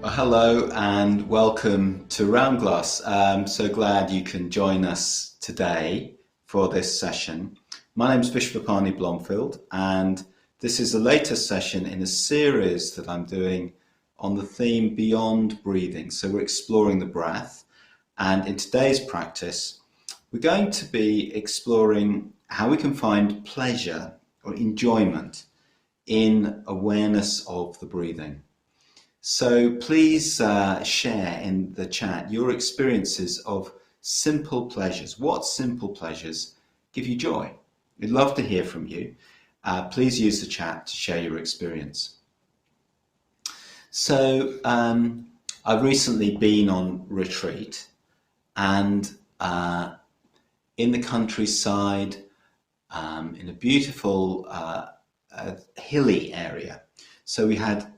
Well, hello and welcome to Round Glass. I'm so glad you can join us today for this session. My name is Vishvapani Blomfield, and this is the latest session in a series that I'm doing on the theme Beyond Breathing. So we're exploring the breath, and in today's practice, we're going to be exploring how we can find pleasure or enjoyment in awareness of the breathing. So please share in the chat your experiences of simple pleasures. What simple pleasures give you joy? We'd love to hear from you. Please use the chat to share your experience. So I've recently been on retreat and in the countryside, in a beautiful hilly area. So we had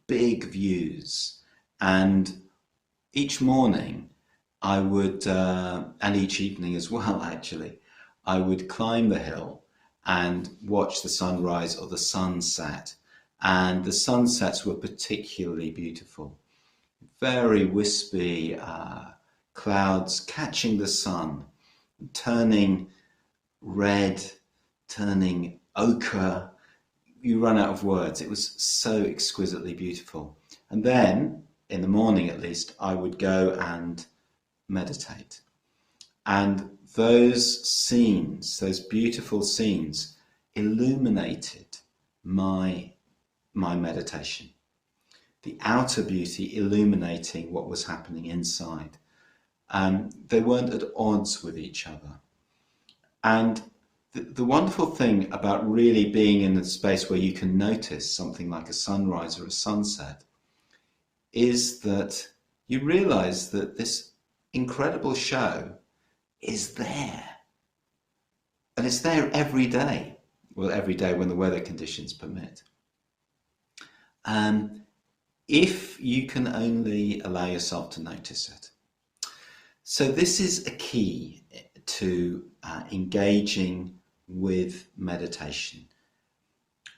big views, and each morning I would, and each evening as well actually, I would climb the hill and watch the sunrise or the sunset, and the sunsets were particularly beautiful. Very wispy clouds catching the sun, turning red, turning ochre. You run out of words. It was so exquisitely beautiful. And then, in the morning at least, I would go and meditate. And those scenes, those beautiful scenes, illuminated my meditation. The outer beauty illuminating what was happening inside. They weren't at odds with each other. And the wonderful thing about really being in a space where you can notice something like a sunrise or a sunset is that you realize that this incredible show is there. And it's there every day. Well, every day when the weather conditions permit. If you can only allow yourself to notice it. So this is a key to engaging with meditation.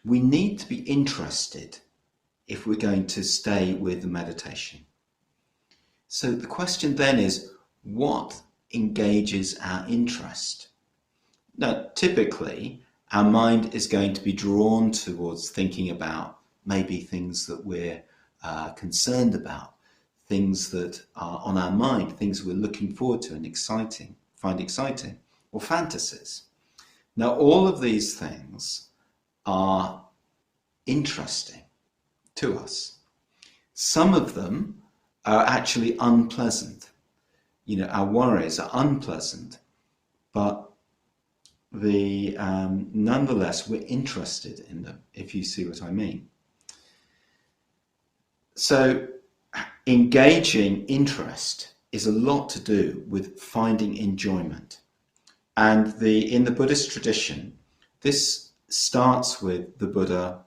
We need to be interested if we're going to stay with the meditation. So the question then is, what engages our interest? Now, typically, our mind is going to be drawn towards thinking about maybe things that we're concerned about, things that are on our mind, things we're looking forward to and find exciting, or fantasies. Now, all of these things are interesting to us. Some of them are actually unpleasant. You know, our worries are unpleasant, but nonetheless, we're interested in them, if you see what I mean. So, engaging interest is a lot to do with finding enjoyment. And in the Buddhist tradition, this starts with the Buddha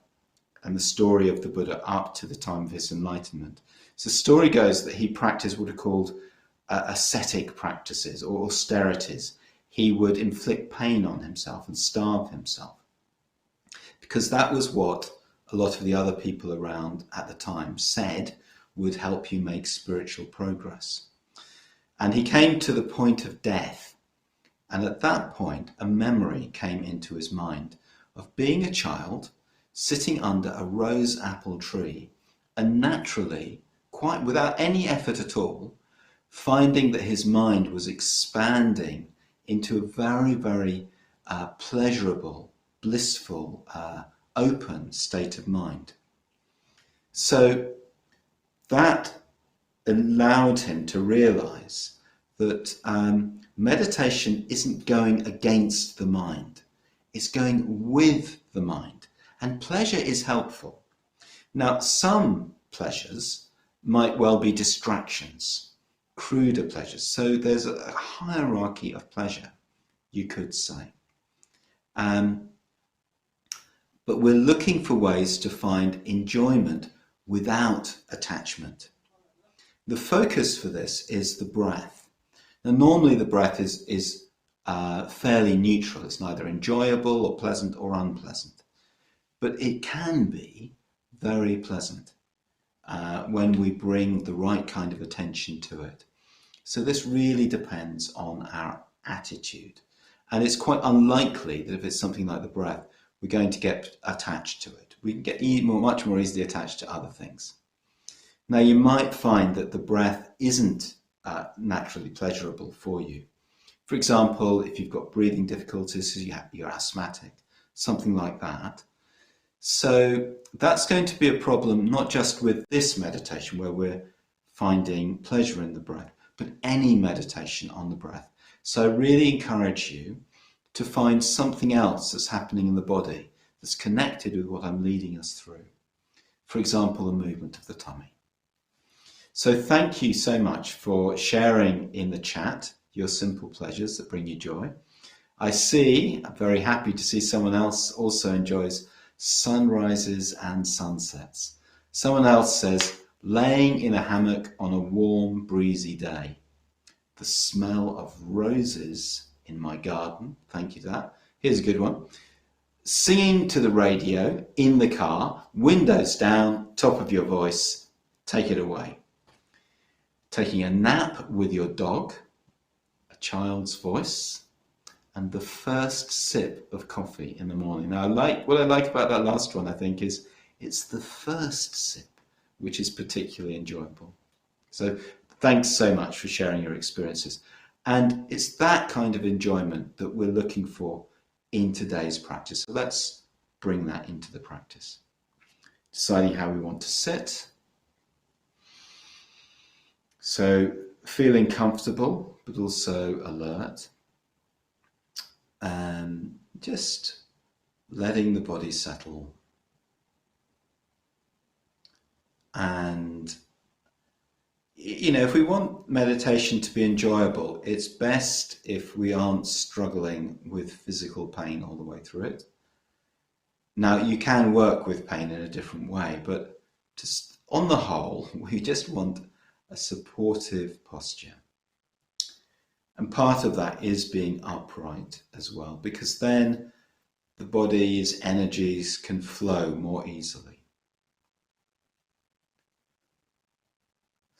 and the story of the Buddha up to the time of his enlightenment. So the story goes that he practiced what are called ascetic practices or austerities. He would inflict pain on himself and starve himself, because that was what a lot of the other people around at the time said would help you make spiritual progress. And he came to the point of death. And at that point, a memory came into his mind of being a child, sitting under a rose apple tree, and naturally, quite without any effort at all, finding that his mind was expanding into a very, very pleasurable, blissful, open state of mind. So that allowed him to realize that meditation isn't going against the mind, it's going with the mind. And pleasure is helpful. Now, some pleasures might well be distractions, cruder pleasures. So there's a hierarchy of pleasure, you could say. But we're looking for ways to find enjoyment without attachment. The focus for this is the breath. Now, normally the breath is fairly neutral. It's neither enjoyable or pleasant or unpleasant. But it can be very pleasant. when we bring the right kind of attention to it. So this really depends on our attitude. And it's quite unlikely that if it's something like the breath, we're going to get attached to it. We can get much more easily attached to other things. Now, you might find that the breath isn't naturally pleasurable for you. For example, if you've got breathing difficulties, you're asthmatic, something like that. So that's going to be a problem, not just with this meditation where we're finding pleasure in the breath, but any meditation on the breath. So I really encourage you to find something else that's happening in the body that's connected with what I'm leading us through. For example, the movement of the tummy. So thank you so much for sharing in the chat your simple pleasures that bring you joy. I'm very happy to see someone else also enjoys sunrises and sunsets. Someone else says, laying in a hammock on a warm, breezy day. The smell of roses in my garden. Thank you for that. Here's a good one. Singing to the radio in the car, windows down, top of your voice. Take it away. Taking a nap with your dog, a child's voice, and the first sip of coffee in the morning. Now, what I like about that last one, I think, is it's the first sip, which is particularly enjoyable. So thanks so much for sharing your experiences. And it's that kind of enjoyment that we're looking for in today's practice. So let's bring that into the practice. Deciding how we want to sit. So feeling comfortable, but also alert. And just letting the body settle. And, if we want meditation to be enjoyable, it's best if we aren't struggling with physical pain all the way through it. Now, you can work with pain in a different way, but just on the whole, we just want a supportive posture. And part of that is being upright as well, because then the body's energies can flow more easily.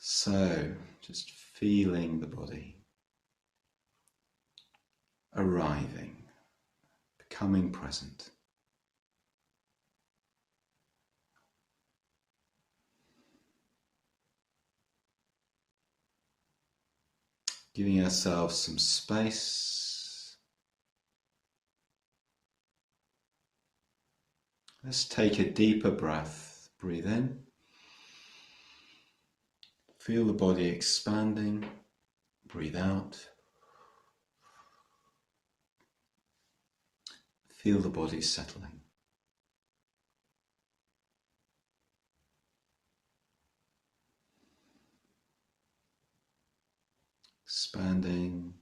So, just feeling the body arriving, becoming present. Giving ourselves some space. Let's take a deeper breath. Breathe in. Feel the body expanding. Breathe out. Feel the body settling. Expanding.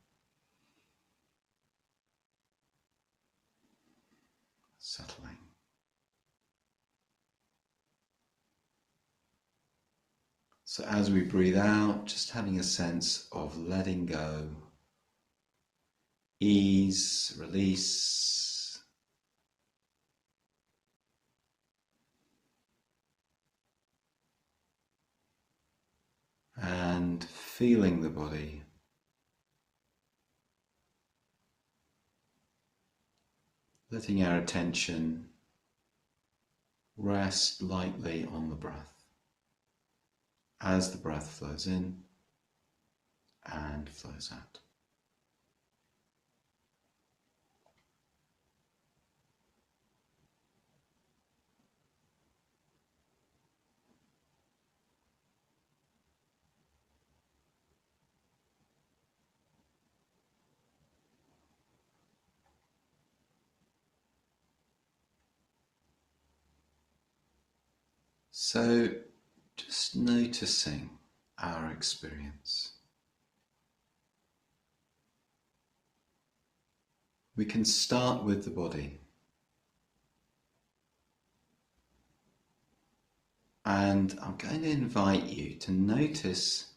Settling. So as we breathe out, just having a sense of letting go, ease, release. And feeling the body. Letting our attention rest lightly on the breath as the breath flows in and flows out. So just noticing our experience. We can start with the body. And I'm going to invite you to notice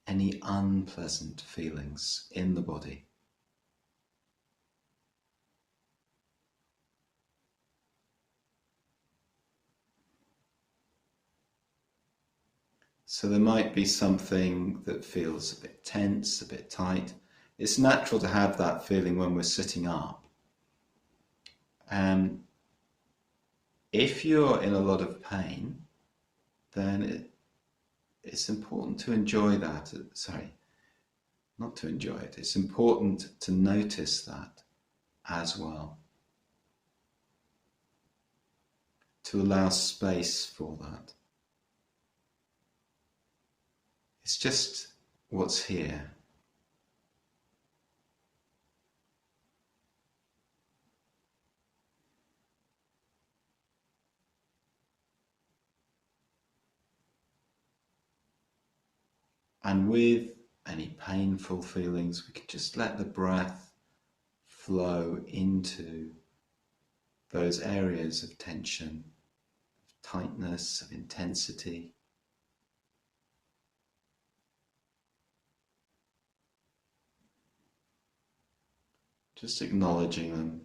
any unpleasant feelings in the body. So there might be something that feels a bit tense, a bit tight. It's natural to have that feeling when we're sitting up. And if you're in a lot of pain, then it's important to enjoy that. Sorry, not to enjoy it. It's important to notice that as well, to allow space for that. It's just what's here. And with any painful feelings, we could just let the breath flow into those areas of tension, of tightness, of intensity. Just acknowledging them.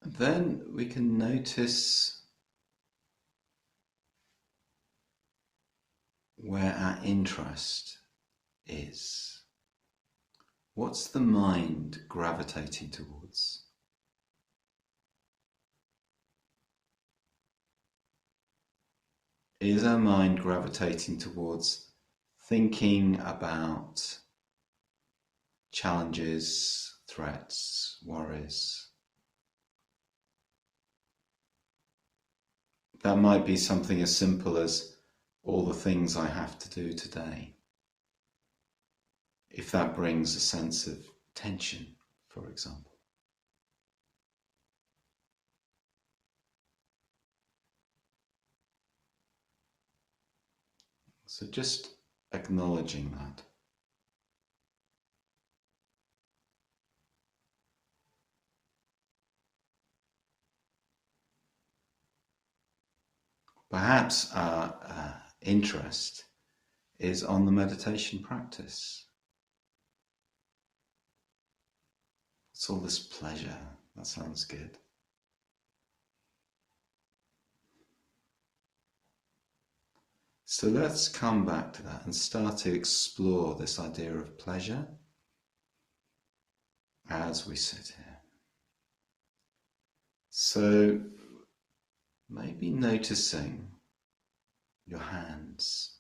And then we can notice where our interest is. What's the mind gravitating towards? Is our mind gravitating towards thinking about challenges, threats, worries? That might be something as simple as all the things I have to do today. If that brings a sense of tension, for example. So just acknowledging that. Perhaps our interest is on the meditation practice. It's all this pleasure. That sounds good. So let's come back to that and start to explore this idea of pleasure as we sit here. So maybe noticing your hands.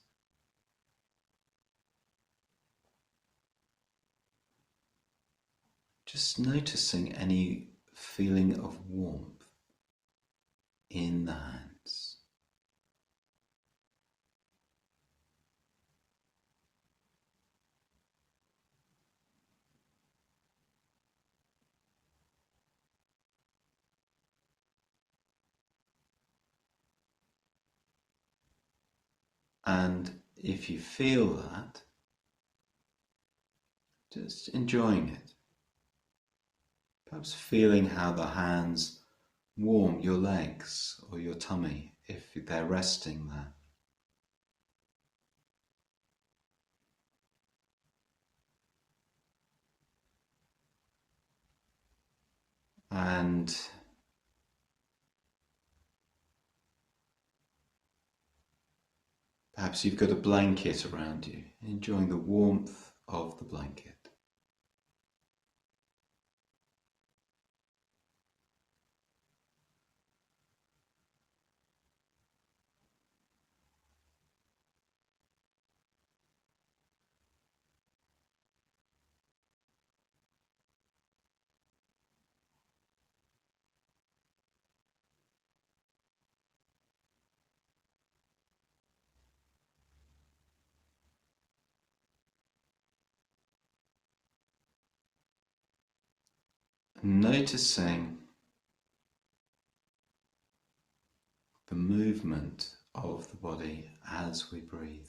Just noticing any feeling of warmth in the hands. And if you feel that, just enjoying it. Perhaps feeling how the hands warm your legs or your tummy if they're resting there. And perhaps you've got a blanket around you, enjoying the warmth of the blanket. Noticing movement of the body as we breathe.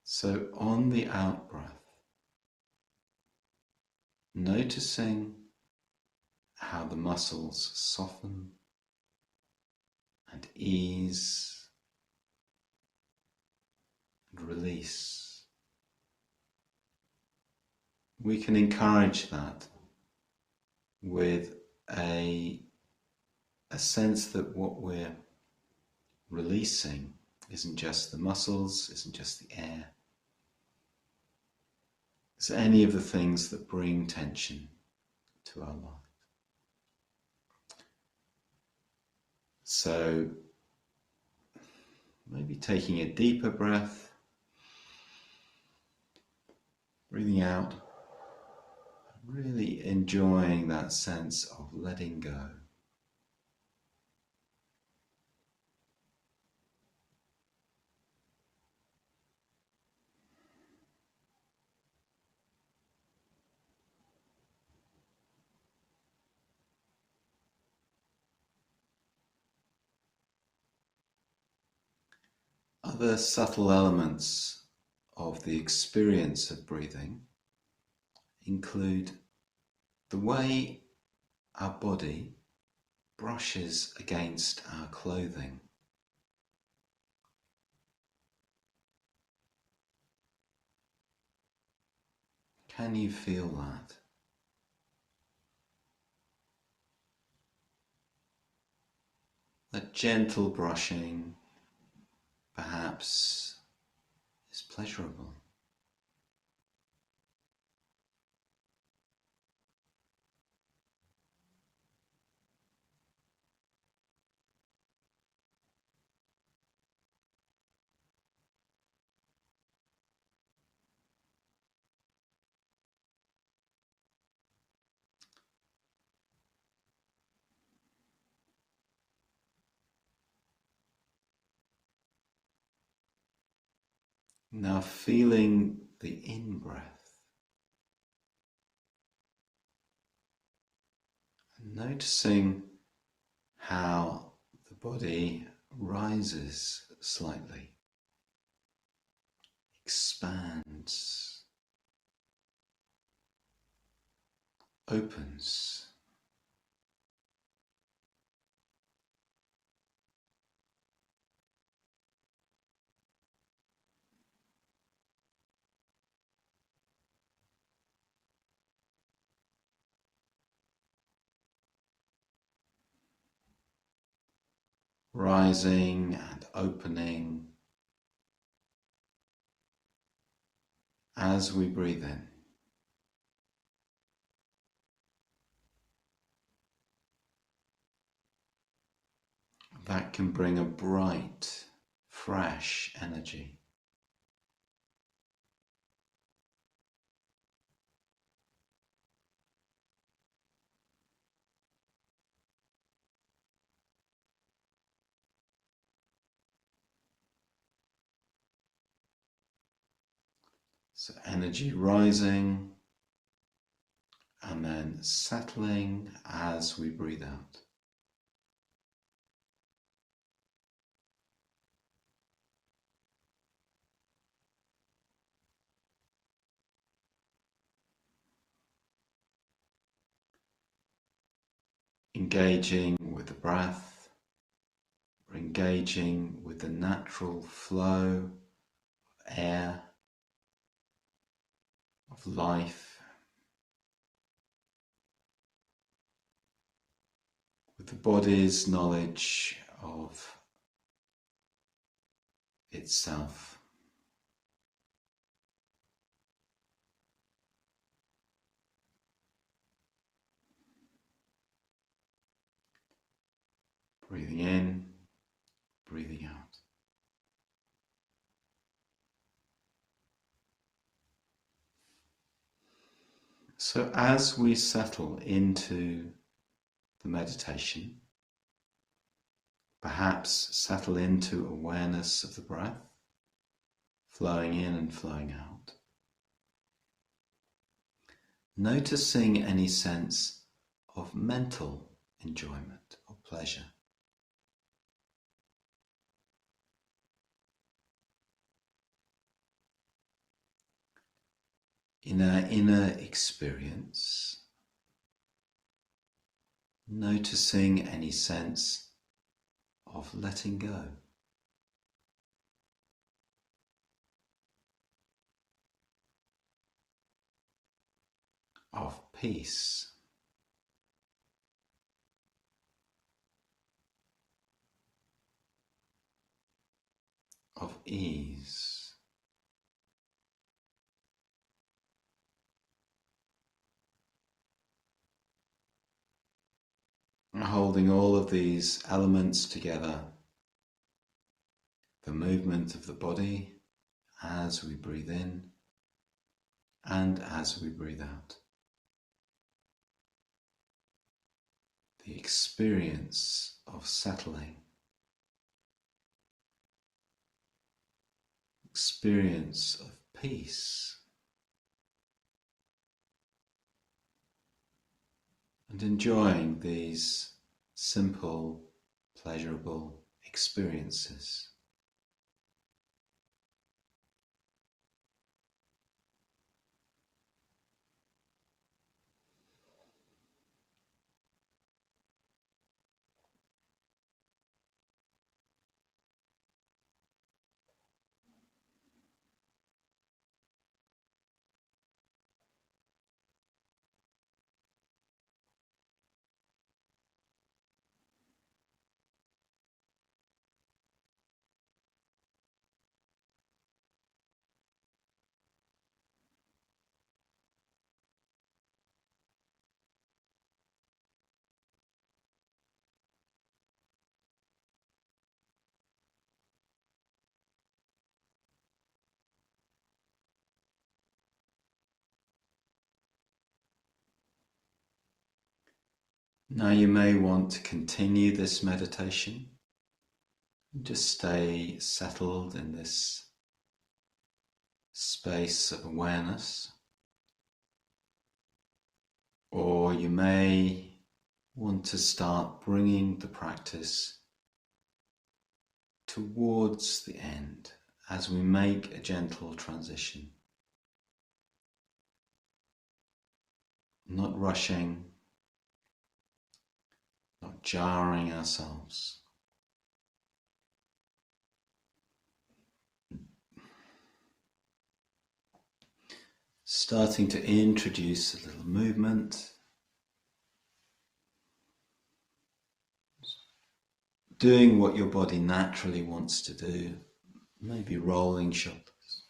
So on the out breath, noticing how the muscles soften and ease and release. We can encourage that with a sense that what we're releasing isn't just the muscles, isn't just the air. It's any of the things that bring tension to our life. So maybe taking a deeper breath, breathing out, really enjoying that sense of letting go. Other subtle elements of the experience of breathing include the way our body brushes against our clothing. Can you feel that? That gentle brushing perhaps is pleasurable. Now feeling the in-breath, and noticing how the body rises slightly, expands, opens. Rising and opening as we breathe in. That can bring a bright, fresh energy. So energy rising and then settling as we breathe out. Engaging with the breath, or engaging with the natural flow of air, of life, with the body's knowledge of itself. Breathing in, breathing out. So as we settle into the meditation, perhaps settle into awareness of the breath flowing in and flowing out. Noticing any sense of mental enjoyment or pleasure. In our inner experience, noticing any sense of letting go. Of peace. Of ease. Holding all of these elements together, the movement of the body as we breathe in and as we breathe out. The experience of settling, experience of peace, and enjoying these simple, pleasurable experiences. Now you may want to continue this meditation. Just stay settled in this space of awareness. Or you may want to start bringing the practice towards the end as we make a gentle transition. Not rushing, not jarring ourselves. Starting to introduce a little movement. Doing what your body naturally wants to do, maybe rolling shoulders.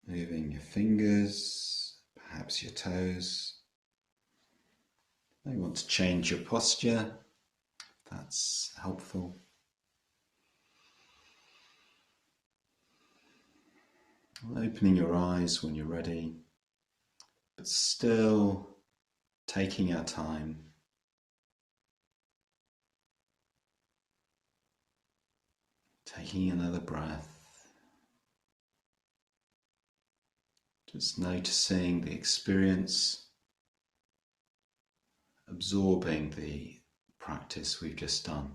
Moving your fingers, perhaps your toes. You may want to change your posture, if that's helpful. Opening your eyes when you're ready, but still taking our time. Taking another breath. Just noticing the experience, absorbing the practice we've just done.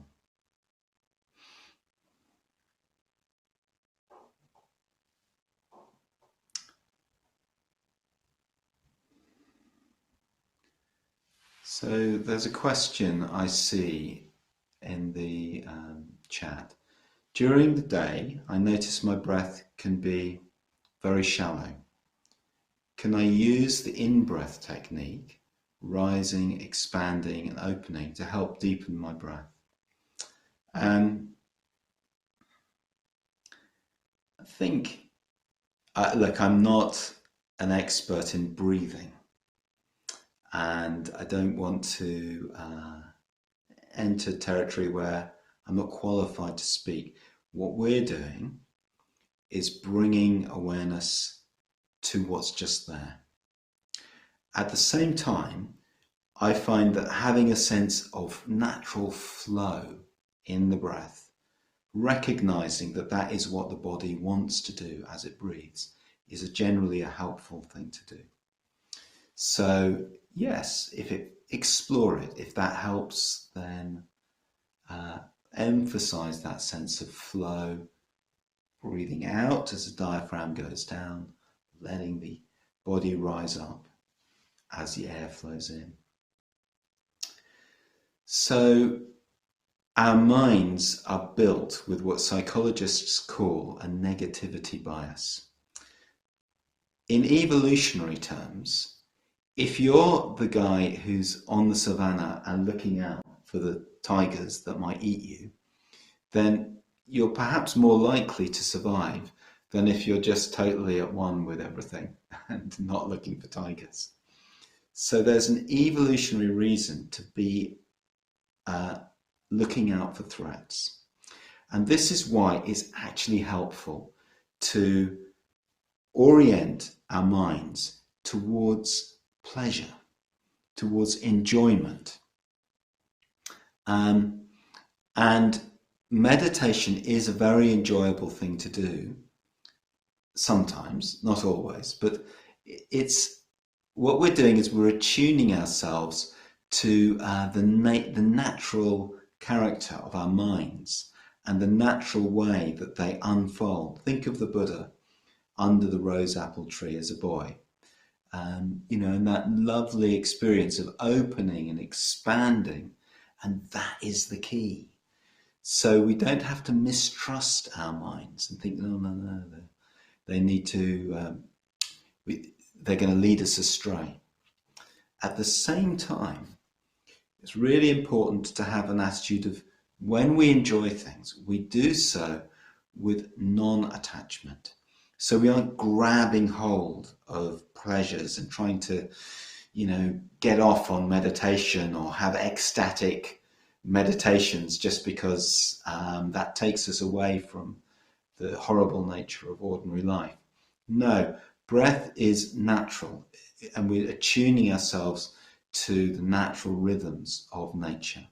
So there's a question I see in the chat. During the day, I notice my breath can be very shallow. Can I use the in-breath technique, rising, expanding and opening, to help deepen my breath? I think, look, I'm not an expert in breathing, and I don't want to enter territory where I'm not qualified to speak. What we're doing is bringing awareness to what's just there. At the same time, I find that having a sense of natural flow in the breath recognizing that that is what the body wants to do as it breathes is generally a helpful thing to do. So yes, explore it. If that helps, then emphasize that sense of flow, breathing out as the diaphragm goes down, letting the body rise up as the air flows in. So our minds are built with what psychologists call a negativity bias. In evolutionary terms, if you're the guy who's on the savannah and looking out for the tigers that might eat you, then you're perhaps more likely to survive than if you're just totally at one with everything and not looking for tigers. So there's an evolutionary reason to be looking out for threats. And this is why it's actually helpful to orient our minds towards pleasure, towards enjoyment. And meditation is a very enjoyable thing to do. Sometimes, not always, but it's what we're doing is we're attuning ourselves to the natural character of our minds and the natural way that they unfold. Think of the Buddha under the rose apple tree as a boy, and that lovely experience of opening and expanding, and that is the key. So we don't have to mistrust our minds and think, no, they need to, they're going to lead us astray. At the same time, it's really important to have an attitude of when we enjoy things, we do so with non-attachment. So we aren't grabbing hold of pleasures and trying to, get off on meditation or have ecstatic meditations just because that takes us away from the horrible nature of ordinary life. No, breath is natural, and we're attuning ourselves to the natural rhythms of nature.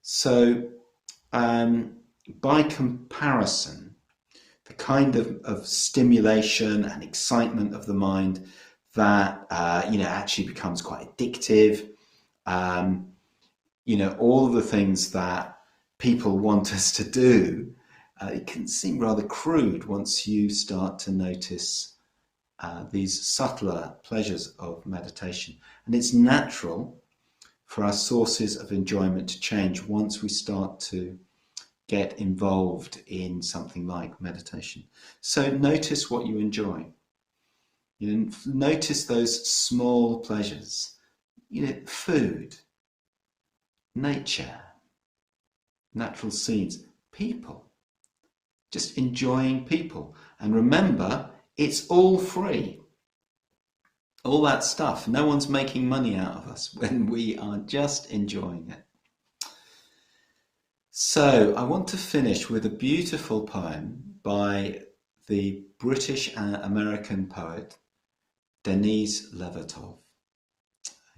So by comparison, the kind of stimulation and excitement of the mind that actually becomes quite addictive, all the things that people want us to do, it can seem rather crude once you start to notice these subtler pleasures of meditation. And it's natural for our sources of enjoyment to change once we start to get involved in something like meditation. So notice what you enjoy. Notice those small pleasures. Food, nature, natural scenes, people. Just enjoying people. And remember, it's all free. All that stuff. No one's making money out of us when we are just enjoying it. So I want to finish with a beautiful poem by the British and American poet Denise Levertov.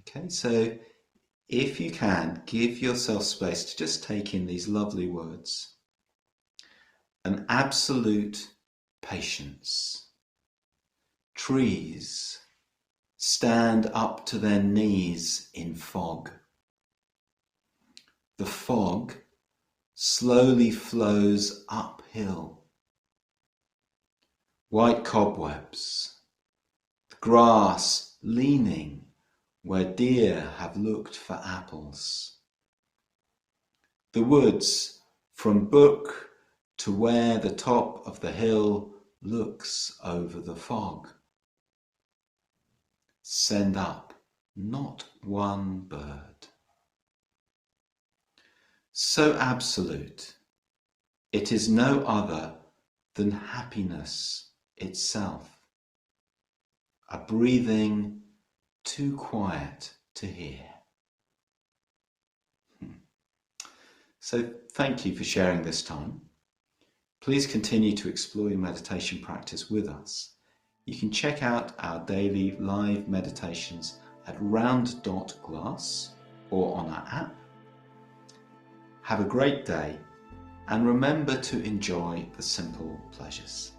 Okay, so if you can, give yourself space to just take in these lovely words. An absolute patience. Trees stand up to their knees in fog. The fog slowly flows uphill. White cobwebs, the grass leaning where deer have looked for apples. The woods from brook to where the top of the hill looks over the fog. Send up not one bird. So absolute, it is no other than happiness itself, a breathing too quiet to hear. So thank you for sharing this time. Please continue to explore your meditation practice with us. You can check out our daily live meditations at round.glass or on our app. Have a great day and remember to enjoy the simple pleasures.